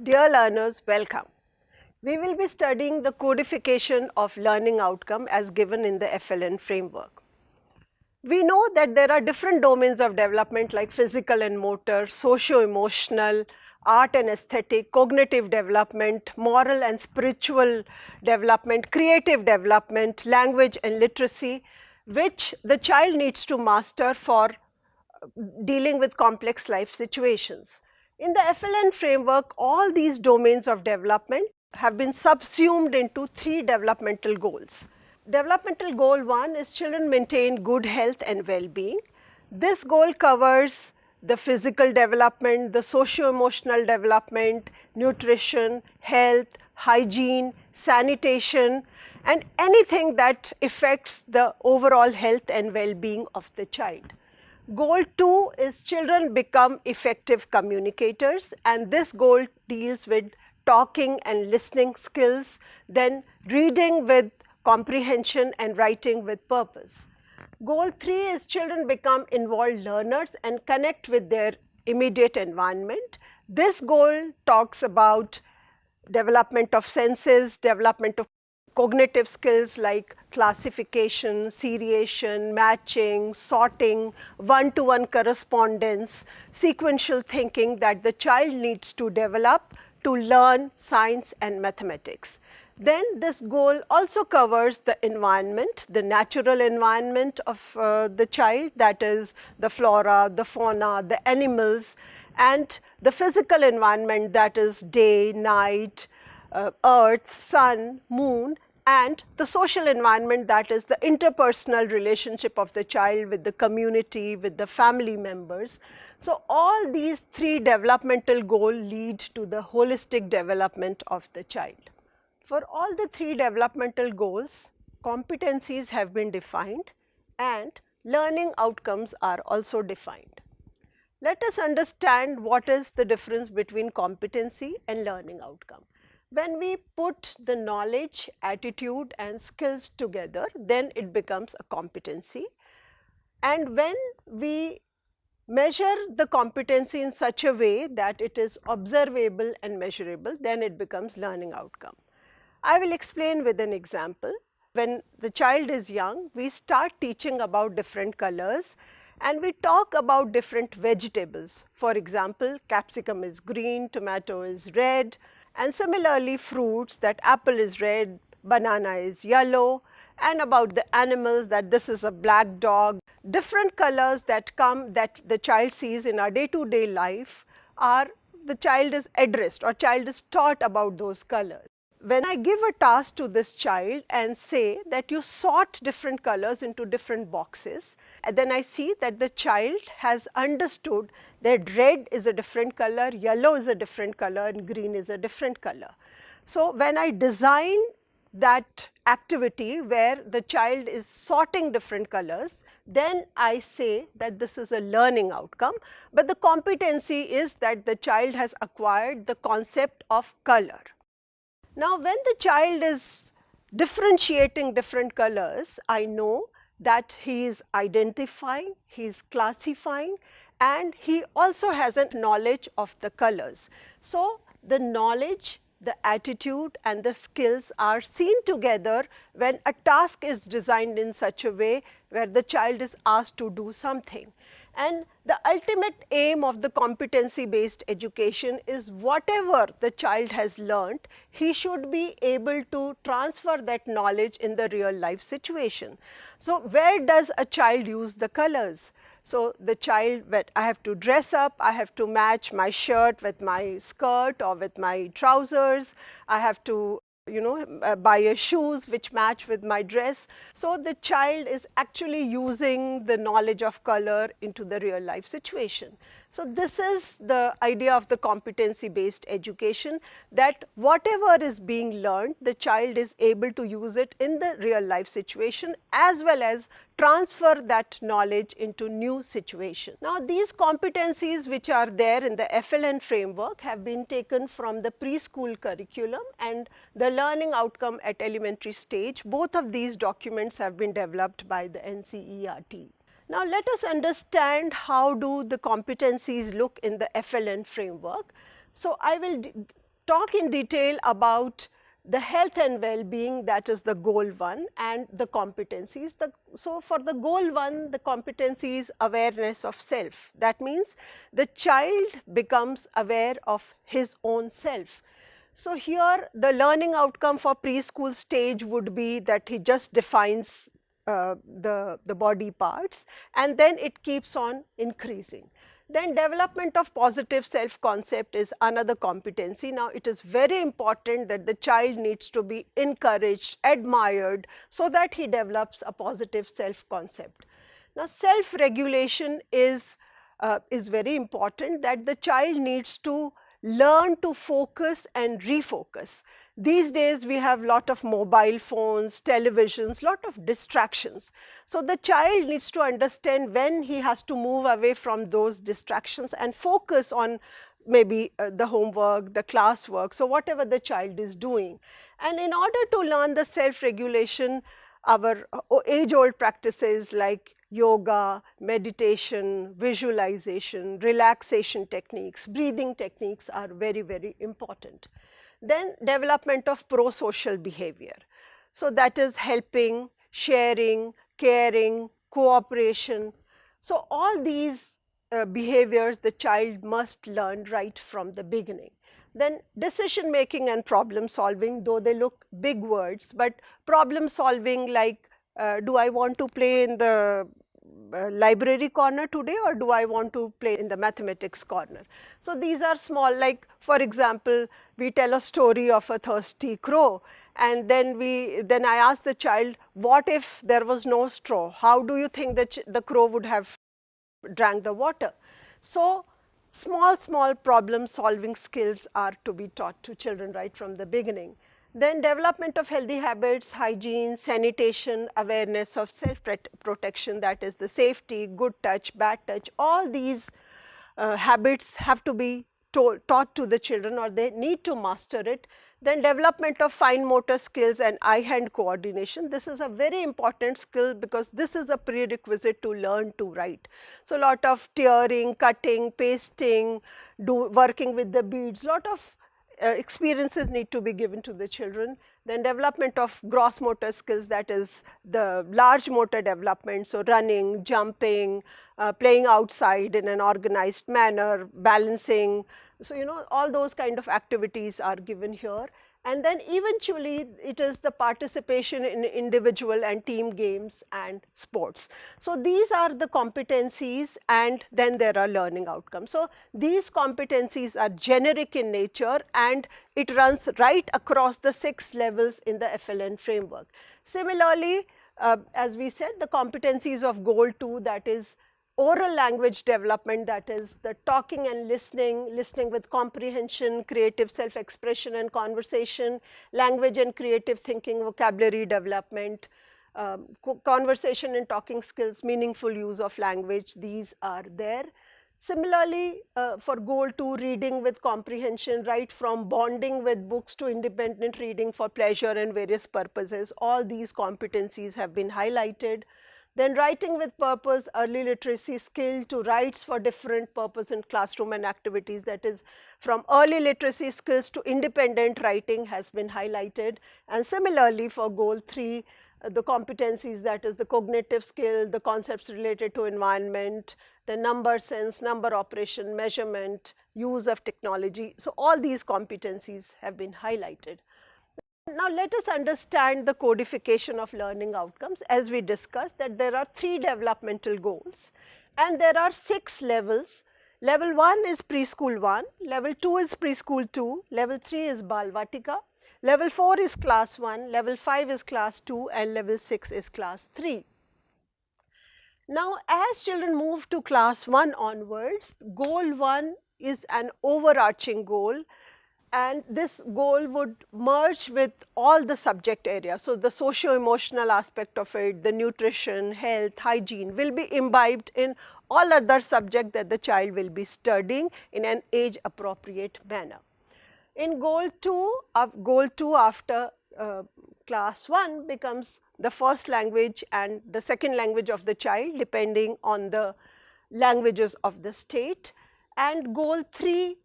Dear learners, welcome. We will be studying the codification of learning outcome as given in the FLN framework. We know that there are different domains of development like physical and motor, socio-emotional, art and aesthetic, cognitive development, moral and spiritual development, creative development, language and literacy, which the child needs to master for dealing with complex life situations. In the FLN framework, all these domains of development have been subsumed into 3 developmental goals. Developmental goal 1 is children maintain good health and well-being. This goal covers the physical development, the socio-emotional development, nutrition, health, hygiene, sanitation, and anything that affects the overall health and well-being of the child. Goal 2 is children become effective communicators, and this goal deals with talking and listening skills, then reading with comprehension and writing with purpose. Goal 3 is children become involved learners and connect with their immediate environment. This goal talks about development of senses, development of cognitive skills like classification, seriation, matching, sorting, one-to-one correspondence, sequential thinking that the child needs to develop to learn science and mathematics. Then this goal also covers the environment, the natural environment of the child, that is the flora, the fauna, the animals, and the physical environment, that is day, night, earth, sun, moon, and the social environment, that is the interpersonal relationship of the child with the community, with the family members. So all these 3 developmental goals lead to the holistic development of the child. For all the 3 developmental goals, competencies have been defined and learning outcomes are also defined. Let us understand what is the difference between competency and learning outcome. When we put the knowledge, attitude and skills together, then it becomes a competency. And when we measure the competency in such a way that it is observable and measurable, then it becomes learning outcome. I will explain with an example. When the child is young, we start teaching about different colors and we talk about different vegetables. For example, capsicum is green, tomato is red, and similarly fruits, that apple is red, banana is yellow, and about the animals, that this is a black dog. Different colors that come that the child sees in our day-to-day life are the child is addressed or child is taught about those colors. When I give a task to this child and say that you sort different colors into different boxes, and then I see that the child has understood that red is a different color, yellow is a different color and green is a different color. So when I design that activity where the child is sorting different colors, then I say that this is a learning outcome, but the competency is that the child has acquired the concept of color. Now, when the child is differentiating different colors, I know that he is identifying, he is classifying, and he also has a knowledge of the colors. So, the knowledge, the attitude and the skills are seen together when a task is designed in such a way where the child is asked to do something. And the ultimate aim of the competency-based education is whatever the child has learnt, he should be able to transfer that knowledge in the real life situation. So, where does a child use the colors? So, the child, I have to dress up, I have to match my shirt with my skirt or with my trousers, I have to buy a shoes which match with my dress. So, the child is actually using the knowledge of color into the real life situation. So, this is the idea of the competency based education, that whatever is being learned, the child is able to use it in the real life situation as well as transfer that knowledge into new situation. Now, these competencies which are there in the FLN framework have been taken from the preschool curriculum and the learning outcome at elementary stage. Both of these documents have been developed by the NCERT. Now, let us understand how do the competencies look in the FLN framework. So, I will talk in detail about the health and well-being, that is the goal 1, and the competencies. So for the goal 1, the competency is awareness of self. That means the child becomes aware of his own self. So here the learning outcome for preschool stage would be that he just defines the body parts, and then it keeps on increasing. Then development of positive self-concept is another competency. Now it is very important that the child needs to be encouraged, admired, so that he develops a positive self-concept. Now self-regulation is very important, that the child needs to learn to focus and refocus. These days we have lot of mobile phones, televisions, lot of distractions. So the child needs to understand when he has to move away from those distractions and focus on maybe the homework, the classwork, so whatever the child is doing. And in order to learn the self-regulation, our age-old practices like yoga, meditation, visualization, relaxation techniques, breathing techniques are very, very important. Then development of pro-social behavior. So that is helping, sharing, caring, cooperation. So all these behaviors the child must learn right from the beginning. Then decision making and problem solving, though they look big words, but problem solving like do I want to play in the library corner today, or do I want to play in the mathematics corner? So these are small, like for example, we tell a story of a thirsty crow, and then I ask the child, what if there was no straw? How do you think that the crow would have drank the water? So small problem solving skills are to be taught to children right from the beginning. Then development of healthy habits, hygiene, sanitation, awareness of self-protection, that is the safety, good touch, bad touch, all these habits have to be taught to the children, or they need to master it. Then development of fine motor skills and eye-hand coordination. This is a very important skill because this is a prerequisite to learn to write. So a lot of tearing, cutting, pasting, working with the beads, lot of experiences need to be given to the children. Then development of gross motor skills, that is the large motor development, so running, jumping, playing outside in an organized manner, balancing. So all those kind of activities are given here. And then eventually it is the participation in individual and team games and sports. So these are the competencies, and then there are learning outcomes. So these competencies are generic in nature, and it runs right across the 6 levels in the FLN framework. Similarly, as we said, the competencies of goal 2, that is oral language development, that is the talking and listening, listening with comprehension, creative self-expression and conversation, language and creative thinking, vocabulary development, conversation and talking skills, meaningful use of language, these are there. Similarly, for goal 2, reading with comprehension, right from bonding with books to independent reading for pleasure and various purposes, all these competencies have been highlighted. Then writing with purpose, early literacy skill to writes for different purpose in classroom and activities, that is from early literacy skills to independent writing has been highlighted. And similarly for goal 3, the competencies, that is the cognitive skill, the concepts related to environment, the number sense, number operation, measurement, use of technology. So all these competencies have been highlighted. Now let us understand the codification of learning outcomes. As we discussed, that there are 3 developmental goals and there are 6 levels. Level 1 is preschool 1, level 2 is preschool 2, level 3 is Balvatika, level 4 is class 1, level 5 is class 2 and level 6 is class 3. Now as children move to class 1 onwards, goal 1 is an overarching goal, and this goal would merge with all the subject areas. So the socio-emotional aspect of it, the nutrition, health, hygiene will be imbibed in all other subjects that the child will be studying in an age appropriate manner. In goal 2 after class 1 becomes the first language and the second language of the child depending on the languages of the state, and goal 3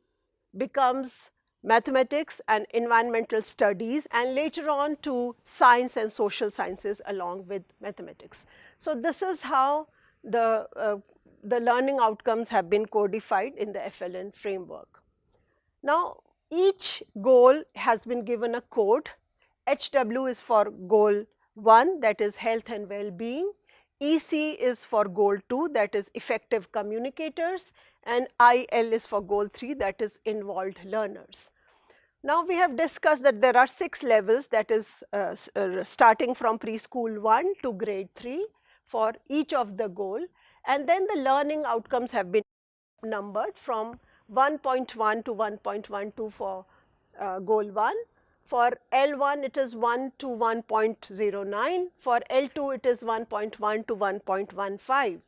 becomes mathematics and environmental studies, and later on to science and social sciences along with mathematics. So, this is how the learning outcomes have been codified in the FLN framework. Now, each goal has been given a code. HW is for goal 1, that is health and well-being. EC is for goal 2, that is effective communicators, and IL is for goal 3, that is involved learners. Now, we have discussed that there are 6 levels, that is starting from preschool 1 to grade 3 for each of the goal, and then the learning outcomes have been numbered from 1.1 to 1.12 for goal 1. For L1 it is 1 to 1.09, for L2 it is 1.1 to 1.15,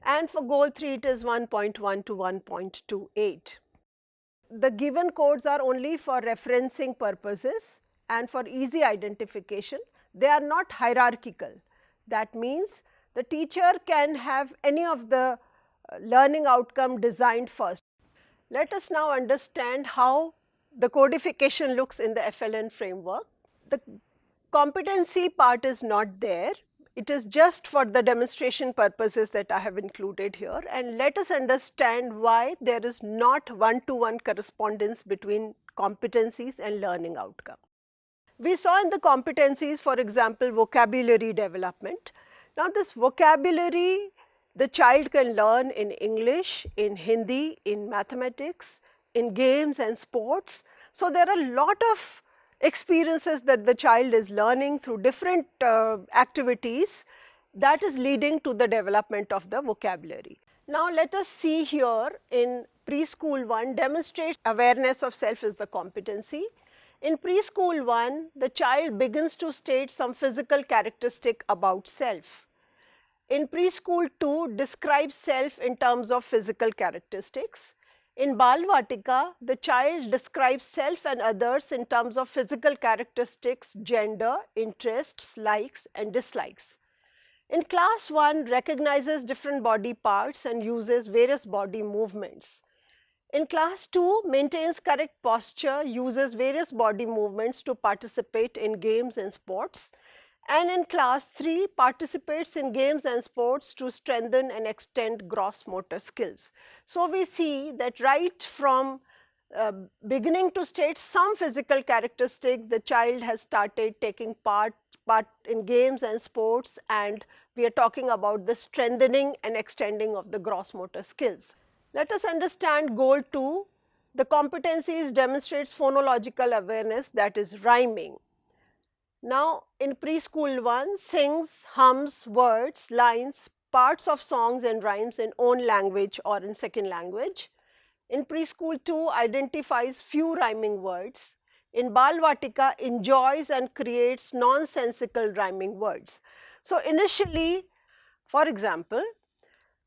and for goal 3 it is 1.1 to 1.28. The given codes are only for referencing purposes and for easy identification. They are not hierarchical. That means the teacher can have any of the learning outcome designed first. Let us now understand how the codification looks in the FLN framework. The competency part is not there. It is just for the demonstration purposes that I have included here, and let us understand why there is not one-to-one correspondence between competencies and learning outcome. We saw in the competencies, for example, vocabulary development. Now, this vocabulary the child can learn in English, in Hindi, in mathematics, in games and sports. So, there are a lot of experiences that the child is learning through different activities that is leading to the development of the vocabulary. Now, let us see here in preschool 1 demonstrates awareness of self is the competency. In preschool 1, the child begins to state some physical characteristic about self. In preschool 2, describes self in terms of physical characteristics. In Balvatika, the child describes self and others in terms of physical characteristics, gender, interests, likes and dislikes. In class 1, recognizes different body parts and uses various body movements. In class 2, maintains correct posture, uses various body movements to participate in games and sports. And in class 3, participates in games and sports to strengthen and extend gross motor skills. So, we see that right from beginning to state some physical characteristic, the child has started taking part in games and sports, and we are talking about the strengthening and extending of the gross motor skills. Let us understand goal 2. The competencies demonstrates phonological awareness, that is rhyming. Now, in preschool 1, sings, hums words, lines, parts of songs and rhymes in own language or in second language. In preschool 2, identifies few rhyming words. In Balvatika, enjoys and creates nonsensical rhyming words. So, initially, for example,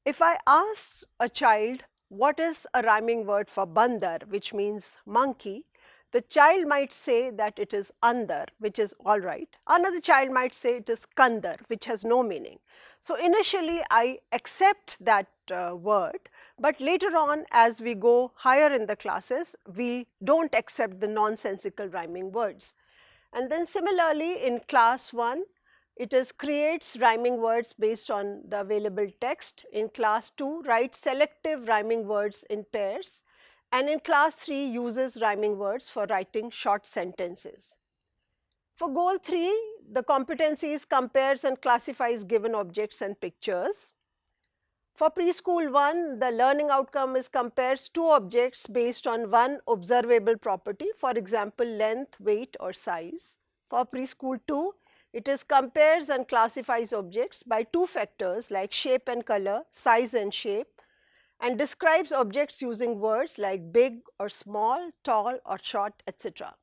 if I ask a child what is a rhyming word for bandar, which means monkey, the child might say that it is andar, which is all right. Another child might say it is kandar, which has no meaning. So, initially I accept that word, but later on as we go higher in the classes, we do not accept the nonsensical rhyming words. And then similarly in class 1, it is creates rhyming words based on the available text. In class 2, writes selective rhyming words in pairs. And in class 3, uses rhyming words for writing short sentences. For goal 3, the competencies compares and classifies given objects and pictures. For preschool 1, the learning outcome is compares two objects based on one observable property, for example, length, weight or size. For preschool 2, it is compares and classifies objects by two factors like shape and color, size and shape, and describes objects using words like big or small, tall or short, etc.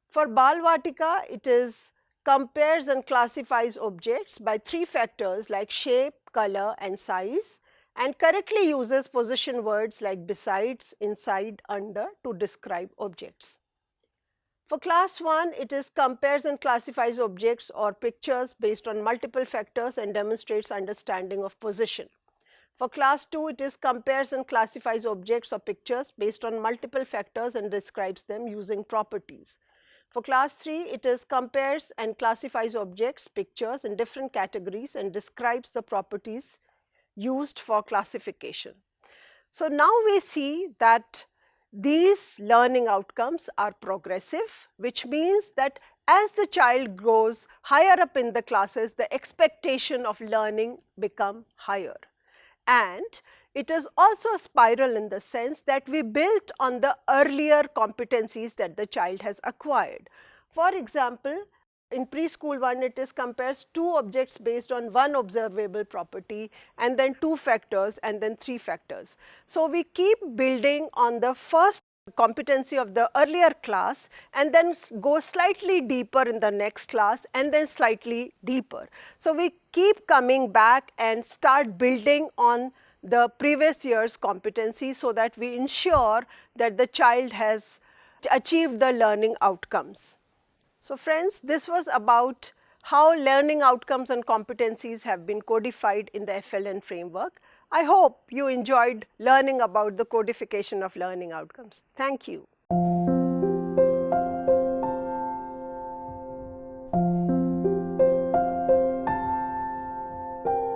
For Balvatika, it is compares and classifies objects by three factors like shape, color and size, and correctly uses position words like besides, inside, under to describe objects. For class 1, it is compares and classifies objects or pictures based on multiple factors and demonstrates understanding of position. For class 2, it is compares and classifies objects or pictures based on multiple factors and describes them using properties. For class 3, it is compares and classifies objects, pictures in different categories and describes the properties used for classification. So now we see that these learning outcomes are progressive, which means that as the child grows higher up in the classes, the expectation of learning become higher. And it is also a spiral in the sense that we built on the earlier competencies that the child has acquired. For example, in preschool 1, it is compares 2 objects based on 1 observable property and then 2 factors and then 3 factors. So we keep building on the first competency of the earlier class and then go slightly deeper in the next class and then slightly deeper. So we keep coming back and start building on the previous year's competency so that we ensure that the child has achieved the learning outcomes. So friends, this was about how learning outcomes and competencies have been codified in the FLN framework. I hope you enjoyed learning about the codification of learning outcomes. Thank you.